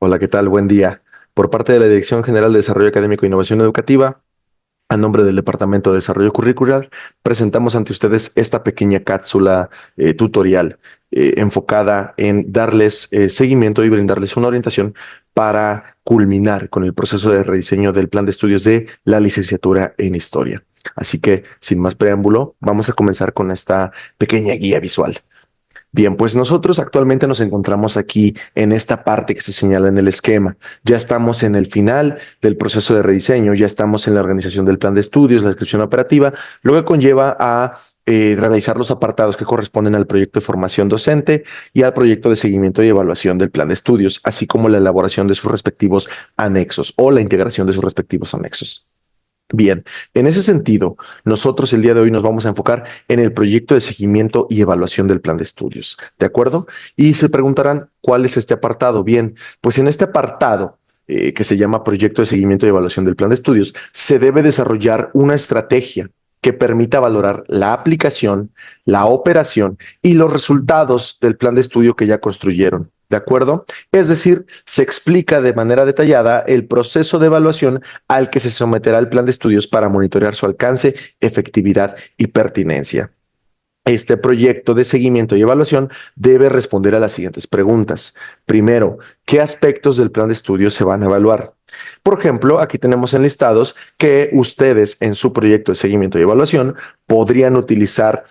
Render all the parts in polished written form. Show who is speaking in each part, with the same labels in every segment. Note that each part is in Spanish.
Speaker 1: Hola, ¿qué tal? Buen día. Por parte de la Dirección General de Desarrollo Académico e Innovación Educativa, a nombre del Departamento de Desarrollo Curricular, presentamos ante ustedes esta pequeña cápsula tutorial enfocada en darles seguimiento y brindarles una orientación para culminar con el proceso de rediseño del plan de estudios de la licenciatura en Historia. Así que, sin más preámbulo, vamos a comenzar con esta pequeña guía visual. Bien, pues nosotros actualmente nos encontramos aquí en esta parte que se señala en el esquema. Ya estamos en el final del proceso de rediseño, ya estamos en la organización del plan de estudios, la descripción operativa, lo que conlleva a realizar los apartados que corresponden al proyecto de formación docente y al proyecto de seguimiento y evaluación del plan de estudios, así como la elaboración de sus respectivos anexos o la integración de sus respectivos anexos. Bien, en ese sentido, nosotros el día de hoy nos vamos a enfocar en el proyecto de seguimiento y evaluación del plan de estudios, ¿de acuerdo? Y se preguntarán, ¿cuál es este apartado? Bien, pues en este apartado, que se llama proyecto de seguimiento y evaluación del plan de estudios, se debe desarrollar una estrategia que permita valorar la aplicación, la operación y los resultados del plan de estudio que ya construyeron. ¿De acuerdo? Es decir, se explica de manera detallada el proceso de evaluación al que se someterá el plan de estudios para monitorear su alcance, efectividad y pertinencia. Este proyecto de seguimiento y evaluación debe responder a las siguientes preguntas. Primero, ¿qué aspectos del plan de estudios se van a evaluar? Por ejemplo, aquí tenemos enlistados que ustedes en su proyecto de seguimiento y evaluación podrían utilizar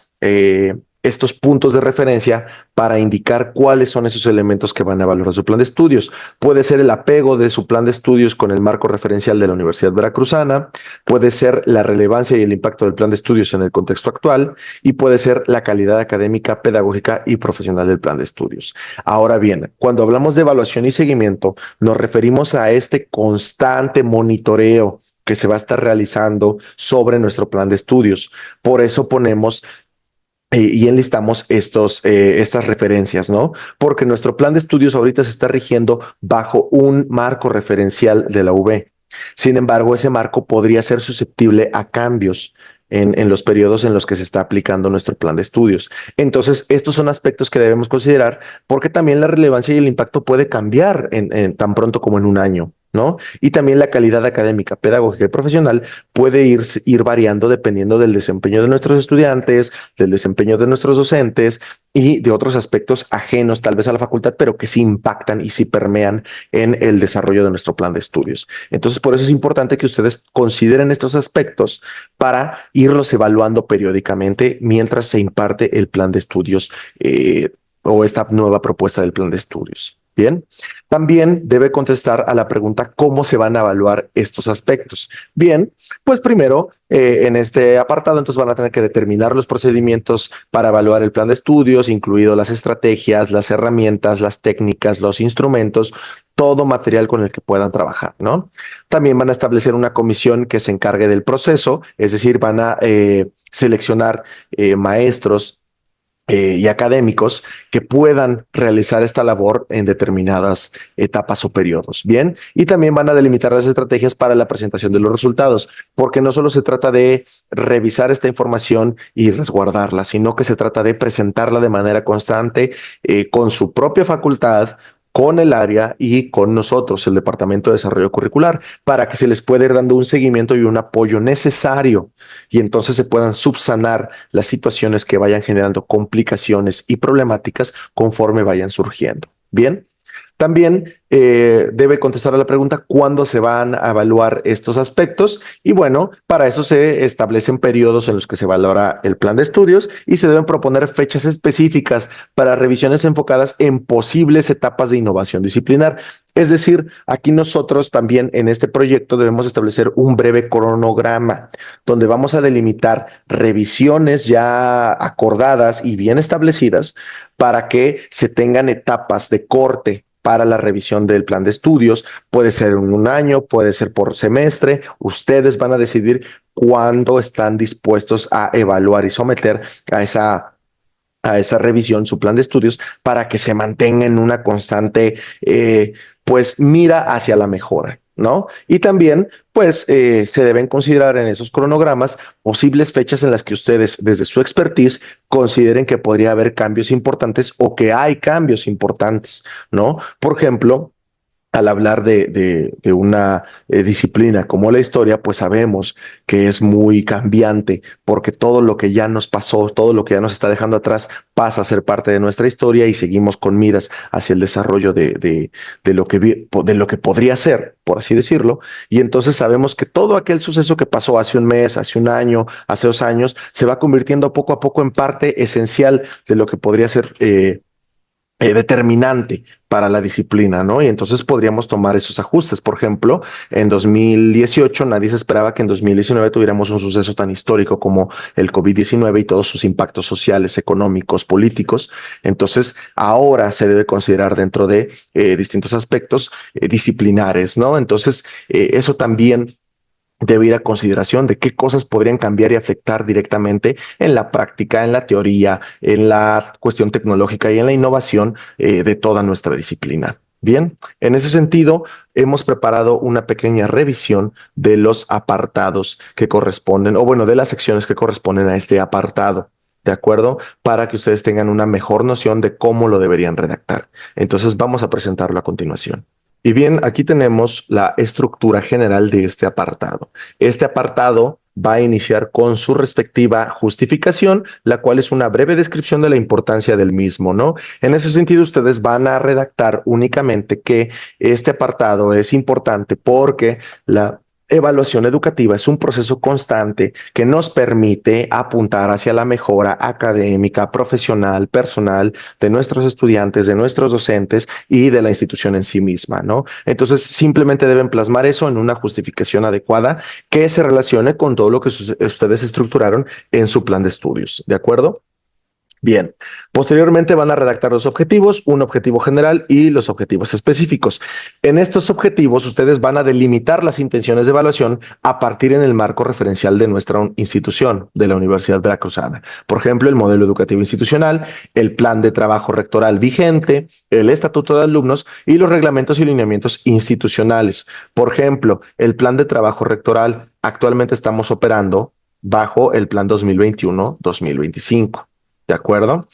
Speaker 1: estos puntos de referencia para indicar cuáles son esos elementos que van a evaluar su plan de estudios. Puede ser el apego de su plan de estudios con el marco referencial de la Universidad Veracruzana, puede ser la relevancia y el impacto del plan de estudios en el contexto actual y puede ser la calidad académica, pedagógica y profesional del plan de estudios. Ahora bien, cuando hablamos de evaluación y seguimiento, nos referimos a este constante monitoreo que se va a estar realizando sobre nuestro plan de estudios. Por eso ponemos y enlistamos estas referencias, ¿no? Porque nuestro plan de estudios ahorita se está rigiendo bajo un marco referencial de la UB. Sin embargo, ese marco podría ser susceptible a cambios en los periodos en los que se está aplicando nuestro plan de estudios. Entonces, estos son aspectos que debemos considerar porque también la relevancia y el impacto puede cambiar en tan pronto como en un año, ¿no? Y también la calidad académica, pedagógica y profesional puede ir variando dependiendo del desempeño de nuestros estudiantes, del desempeño de nuestros docentes y de otros aspectos ajenos tal vez a la facultad, pero que sí impactan y sí permean en el desarrollo de nuestro plan de estudios. Entonces, por eso es importante que ustedes consideren estos aspectos para irlos evaluando periódicamente mientras se imparte el plan de estudios o esta nueva propuesta del plan de estudios. Bien, también debe contestar a la pregunta cómo se van a evaluar estos aspectos. Bien, pues primero en este apartado entonces van a tener que determinar los procedimientos para evaluar el plan de estudios, incluido las estrategias, las herramientas, las técnicas, los instrumentos, todo material con el que puedan trabajar, ¿no? También van a establecer una comisión que se encargue del proceso, es decir, van a seleccionar maestros y académicos que puedan realizar esta labor en determinadas etapas o periodos. Bien, y también van a delimitar las estrategias para la presentación de los resultados, porque no solo se trata de revisar esta información y resguardarla, sino que se trata de presentarla de manera constante con su propia facultad, con el área y con nosotros, el Departamento de Desarrollo Curricular, para que se les pueda ir dando un seguimiento y un apoyo necesario y entonces se puedan subsanar las situaciones que vayan generando complicaciones y problemáticas conforme vayan surgiendo. Bien. También debe contestar a la pregunta cuándo se van a evaluar estos aspectos y bueno, para eso se establecen periodos en los que se valora el plan de estudios y se deben proponer fechas específicas para revisiones enfocadas en posibles etapas de innovación disciplinar. Es decir, aquí nosotros también en este proyecto debemos establecer un breve cronograma donde vamos a delimitar revisiones ya acordadas y bien establecidas para que se tengan etapas de corte para la revisión del plan de estudios. Puede ser en un año, puede ser por semestre. Ustedes van a decidir cuándo están dispuestos a evaluar y someter a esa revisión su plan de estudios para que se mantenga en una constante, pues, mira hacia la mejora. ¿No? Y también, pues, se deben considerar en esos cronogramas posibles fechas en las que ustedes, desde su expertise, consideren que podría haber cambios importantes o que hay cambios importantes, ¿no? Por ejemplo, al hablar de una disciplina como la historia, pues sabemos que es muy cambiante, porque todo lo que ya nos pasó, todo lo que ya nos está dejando atrás, pasa a ser parte de nuestra historia y seguimos con miras hacia el desarrollo de lo que, de lo que podría ser, por así decirlo. Y entonces sabemos que todo aquel suceso que pasó hace un mes, hace un año, hace 2 años, se va convirtiendo poco a poco en parte esencial de lo que podría ser determinante para la disciplina, ¿no? Y entonces podríamos tomar esos ajustes. Por ejemplo, en 2018 nadie se esperaba que en 2019 tuviéramos un suceso tan histórico como el COVID-19 y todos sus impactos sociales, económicos, políticos. Entonces, ahora se debe considerar dentro de distintos aspectos disciplinares, ¿no? Entonces, eso también debe ir a consideración de qué cosas podrían cambiar y afectar directamente en la práctica, en la teoría, en la cuestión tecnológica y en la innovación de toda nuestra disciplina. Bien, en ese sentido, hemos preparado una pequeña revisión de los apartados que corresponden, o bueno, de las secciones que corresponden a este apartado. ¿De acuerdo? Para que ustedes tengan una mejor noción de cómo lo deberían redactar. Entonces vamos a presentarlo a continuación. Y bien, aquí tenemos la estructura general de este apartado. Este apartado va a iniciar con su respectiva justificación, la cual es una breve descripción de la importancia del mismo, ¿no? En ese sentido, ustedes van a redactar únicamente que este apartado es importante porque la evaluación educativa es un proceso constante que nos permite apuntar hacia la mejora académica, profesional, personal de nuestros estudiantes, de nuestros docentes y de la institución en sí misma, ¿no? Entonces, simplemente deben plasmar eso en una justificación adecuada que se relacione con todo lo que ustedes estructuraron en su plan de estudios, ¿de acuerdo? Bien, posteriormente van a redactar los objetivos, un objetivo general y los objetivos específicos. En estos objetivos, ustedes van a delimitar las intenciones de evaluación a partir en el marco referencial de nuestra institución, de la Universidad Veracruzana. Por ejemplo, el modelo educativo institucional, el plan de trabajo rectoral vigente, el estatuto de alumnos y los reglamentos y lineamientos institucionales. Por ejemplo, el plan de trabajo rectoral actualmente estamos operando bajo el plan 2021-2025. ¿De acuerdo?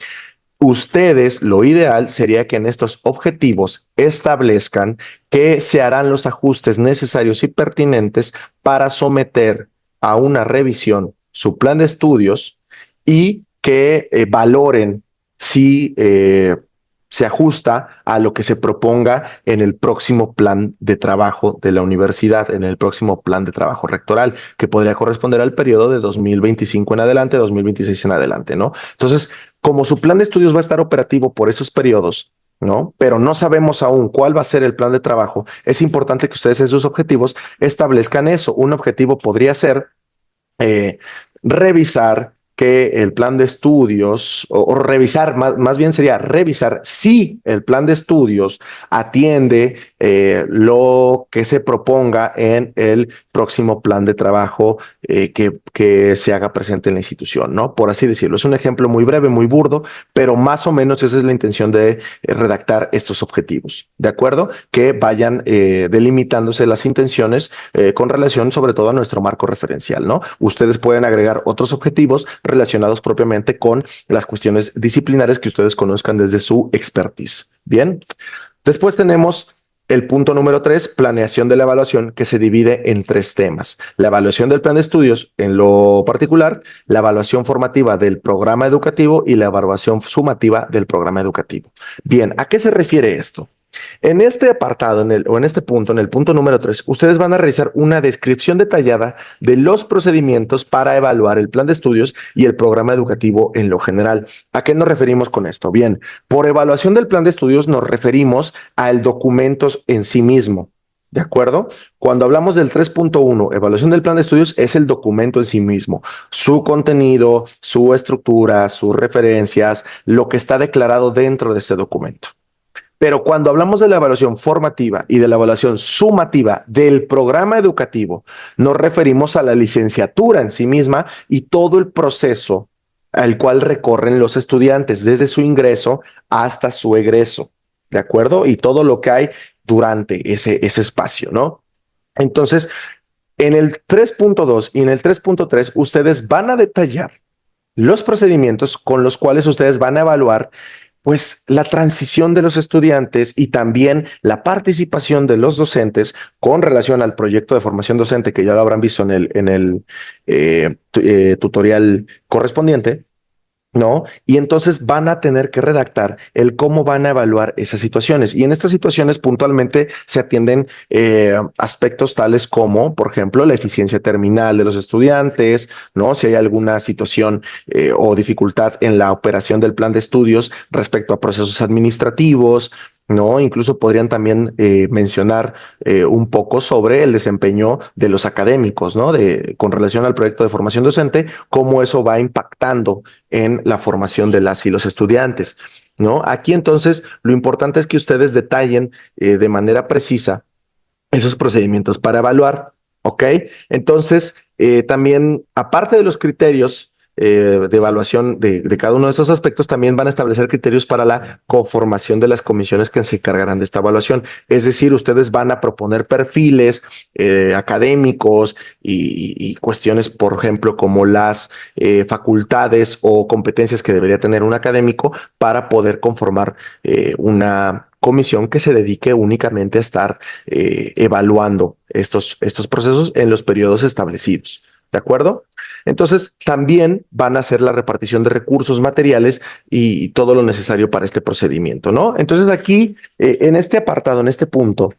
Speaker 1: Ustedes, lo ideal sería que en estos objetivos establezcan que se harán los ajustes necesarios y pertinentes para someter a una revisión su plan de estudios y que valoren si se ajusta a lo que se proponga en el próximo plan de trabajo de la universidad, en el próximo plan de trabajo rectoral, que podría corresponder al periodo de 2025 en adelante, 2026 en adelante, ¿no? Entonces, como su plan de estudios va a estar operativo por esos periodos, ¿no? Pero no sabemos aún cuál va a ser el plan de trabajo, es importante que ustedes en sus objetivos establezcan eso. Un objetivo podría ser eh, revisar que el plan de estudios, o revisar, más bien sería revisar si el plan de estudios atiende lo que se proponga en el próximo plan de trabajo que se haga presente en la institución, ¿no? Por así decirlo. Es un ejemplo muy breve, muy burdo, pero más o menos esa es la intención de redactar estos objetivos, ¿de acuerdo? Que vayan delimitándose las intenciones con relación sobre todo a nuestro marco referencial, ¿no? Ustedes pueden agregar otros objetivos relacionados propiamente con las cuestiones disciplinares que ustedes conozcan desde su expertise. Bien, después tenemos el punto número 3, planeación de la evaluación, que se divide en 3 temas. La evaluación del plan de estudios en lo particular, la evaluación formativa del programa educativo y la evaluación sumativa del programa educativo. Bien, ¿a qué se refiere esto? En este apartado, o en este punto, en el punto número 3, ustedes van a realizar una descripción detallada de los procedimientos para evaluar el plan de estudios y el programa educativo en lo general. ¿A qué nos referimos con esto? Bien, por evaluación del plan de estudios nos referimos al documento en sí mismo. ¿De acuerdo? Cuando hablamos del 3.1, evaluación del plan de estudios, es el documento en sí mismo, su contenido, su estructura, sus referencias, lo que está declarado dentro de ese documento. Pero cuando hablamos de la evaluación formativa y de la evaluación sumativa del programa educativo, nos referimos a la licenciatura en sí misma y todo el proceso al cual recorren los estudiantes desde su ingreso hasta su egreso, ¿de acuerdo? Y todo lo que hay durante ese espacio, ¿no? Entonces, en el 3.2 y en el 3.3, ustedes van a detallar los procedimientos con los cuales ustedes van a evaluar Pues la transición de los estudiantes y también la participación de los docentes con relación al proyecto de formación docente, que ya lo habrán visto en el tutorial correspondiente, ¿no? Y entonces van a tener que redactar el cómo van a evaluar esas situaciones. Y en estas situaciones puntualmente se atienden aspectos tales como, por ejemplo, la eficiencia terminal de los estudiantes, ¿no? Si hay alguna situación o dificultad en la operación del plan de estudios respecto a procesos administrativos, ¿no? Incluso podrían también mencionar un poco sobre el desempeño de los académicos, ¿no? Con relación al proyecto de formación docente, cómo eso va impactando en la formación de las y los estudiantes, ¿no? Aquí entonces lo importante es que ustedes detallen de manera precisa esos procedimientos para evaluar, ¿ok? Entonces, también, aparte de los criterios de evaluación de cada uno de esos aspectos, también van a establecer criterios para la conformación de las comisiones que se encargarán de esta evaluación. Es decir, ustedes van a proponer perfiles académicos y cuestiones, por ejemplo, como las facultades o competencias que debería tener un académico para poder conformar una comisión que se dedique únicamente a estar evaluando estos procesos en los periodos establecidos. ¿De acuerdo? Entonces, también van a hacer la repartición de recursos materiales y todo lo necesario para este procedimiento, ¿no? Entonces, aquí, en este apartado, en este punto,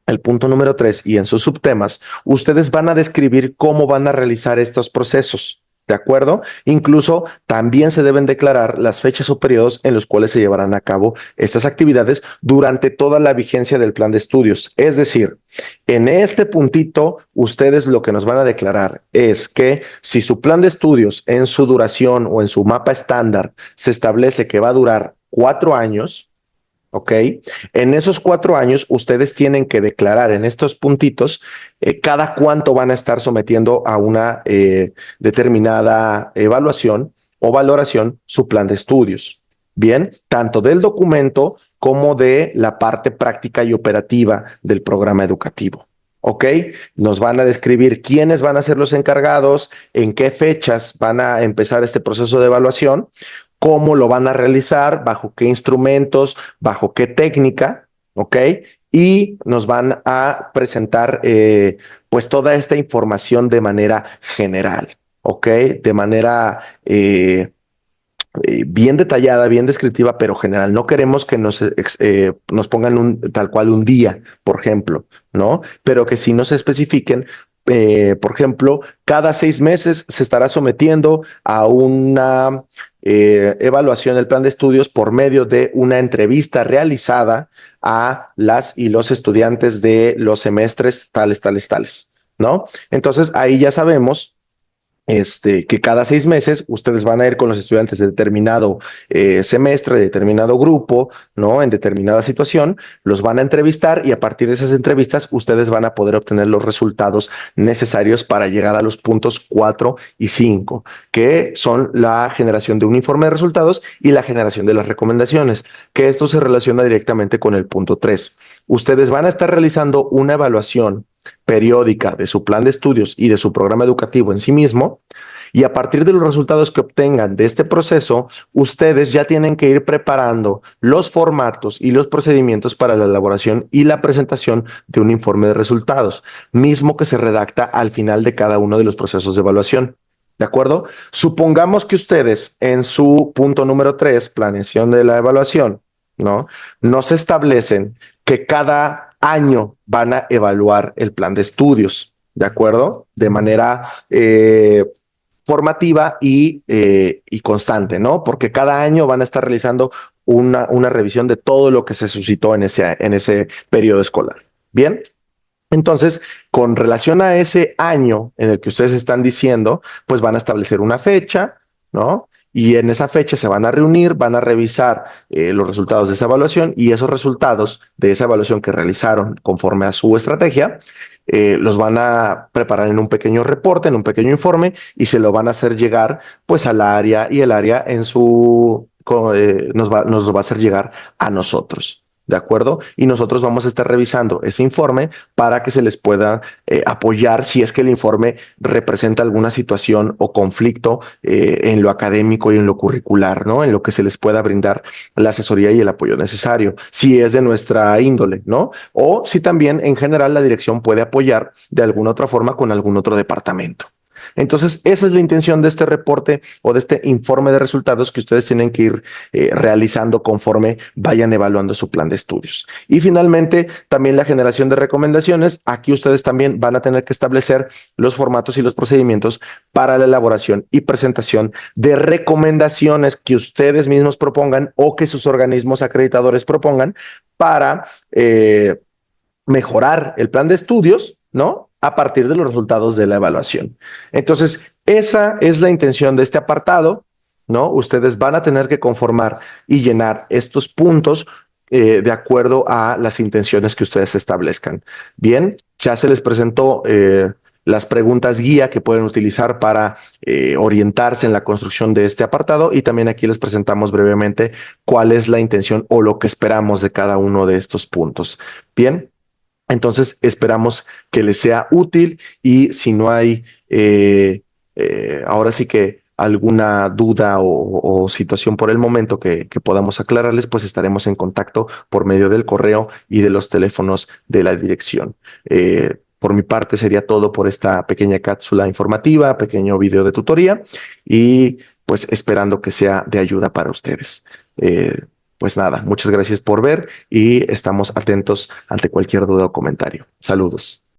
Speaker 1: el punto número 3 y en sus subtemas, ustedes van a describir cómo van a realizar estos procesos. ¿De acuerdo? Incluso también se deben declarar las fechas o periodos en los cuales se llevarán a cabo estas actividades durante toda la vigencia del plan de estudios. Es decir, en este puntito, ustedes lo que nos van a declarar es que si su plan de estudios en su duración o en su mapa estándar se establece que va a durar 4 años, ¿ok? En esos 4 años, ustedes tienen que declarar en estos puntitos cada cuánto van a estar sometiendo a una determinada evaluación o valoración su plan de estudios. Bien, tanto del documento como de la parte práctica y operativa del programa educativo. ¿Ok? Nos van a describir quiénes van a ser los encargados, en qué fechas van a empezar este proceso de evaluación, cómo lo van a realizar, bajo qué instrumentos, bajo qué técnica, ¿ok? Y nos van a presentar pues toda esta información de manera general, ¿ok? De manera bien detallada, bien descriptiva, pero general. No queremos que nos pongan tal cual un día, por ejemplo, ¿no? Pero que sí nos especifiquen, por ejemplo, cada 6 meses se estará sometiendo a una evaluación del plan de estudios por medio de una entrevista realizada a las y los estudiantes de los semestres tales, tales, tales, ¿no? Entonces ahí ya sabemos que cada 6 meses ustedes van a ir con los estudiantes de determinado semestre, de determinado grupo, ¿no? En determinada situación, los van a entrevistar y a partir de esas entrevistas ustedes van a poder obtener los resultados necesarios para llegar a los puntos 4 y 5, que son la generación de un informe de resultados y la generación de las recomendaciones, que esto se relaciona directamente con el punto 3. Ustedes van a estar realizando una evaluación periódica de su plan de estudios y de su programa educativo en sí mismo, y a partir de los resultados que obtengan de este proceso, ustedes ya tienen que ir preparando los formatos y los procedimientos para la elaboración y la presentación de un informe de resultados, mismo que se redacta al final de cada uno de los procesos de evaluación. ¿De acuerdo? Supongamos que ustedes en su punto número 3, planeación de la evaluación, ¿no? Nos establecen que cada año van a evaluar el plan de estudios, ¿de acuerdo? De manera formativa y constante, ¿no? Porque cada año van a estar realizando una revisión de todo lo que se suscitó en ese periodo escolar. Bien. Entonces, con relación a ese año en el que ustedes están diciendo, pues van a establecer una fecha, ¿no? Y en esa fecha se van a reunir, van a revisar los resultados de esa evaluación y esos resultados de esa evaluación que realizaron conforme a su estrategia, los van a preparar en un pequeño reporte, en un pequeño informe y se lo van a hacer llegar pues al área y el área nos lo va a hacer llegar a nosotros. ¿de acuerdo? Y nosotros vamos a estar revisando ese informe para que se les pueda apoyar si es que el informe representa alguna situación o conflicto en lo académico y en lo curricular, ¿no? En lo que se les pueda brindar la asesoría y el apoyo necesario, si es de nuestra índole, ¿no? O si también en general la dirección puede apoyar de alguna otra forma con algún otro departamento. Entonces, esa es la intención de este reporte o de este informe de resultados que ustedes tienen que ir realizando conforme vayan evaluando su plan de estudios. Y finalmente, también la generación de recomendaciones. Aquí ustedes también van a tener que establecer los formatos y los procedimientos para la elaboración y presentación de recomendaciones que ustedes mismos propongan o que sus organismos acreditadores propongan para mejorar el plan de estudios, ¿no? A partir de los resultados de la evaluación. Entonces, esa es la intención de este apartado, ¿no? Ustedes van a tener que conformar y llenar estos puntos de acuerdo a las intenciones que ustedes establezcan. Bien, ya se les presentó las preguntas guía que pueden utilizar para orientarse en la construcción de este apartado y también aquí les presentamos brevemente cuál es la intención o lo que esperamos de cada uno de estos puntos. Bien. Entonces esperamos que les sea útil y si no hay ahora sí que alguna duda o situación por el momento que podamos aclararles, pues estaremos en contacto por medio del correo y de los teléfonos de la dirección. Por mi parte sería todo por esta pequeña cápsula informativa, pequeño video de tutoría y pues esperando que sea de ayuda para ustedes. Pues nada, muchas gracias por ver y estamos atentos ante cualquier duda o comentario. Saludos.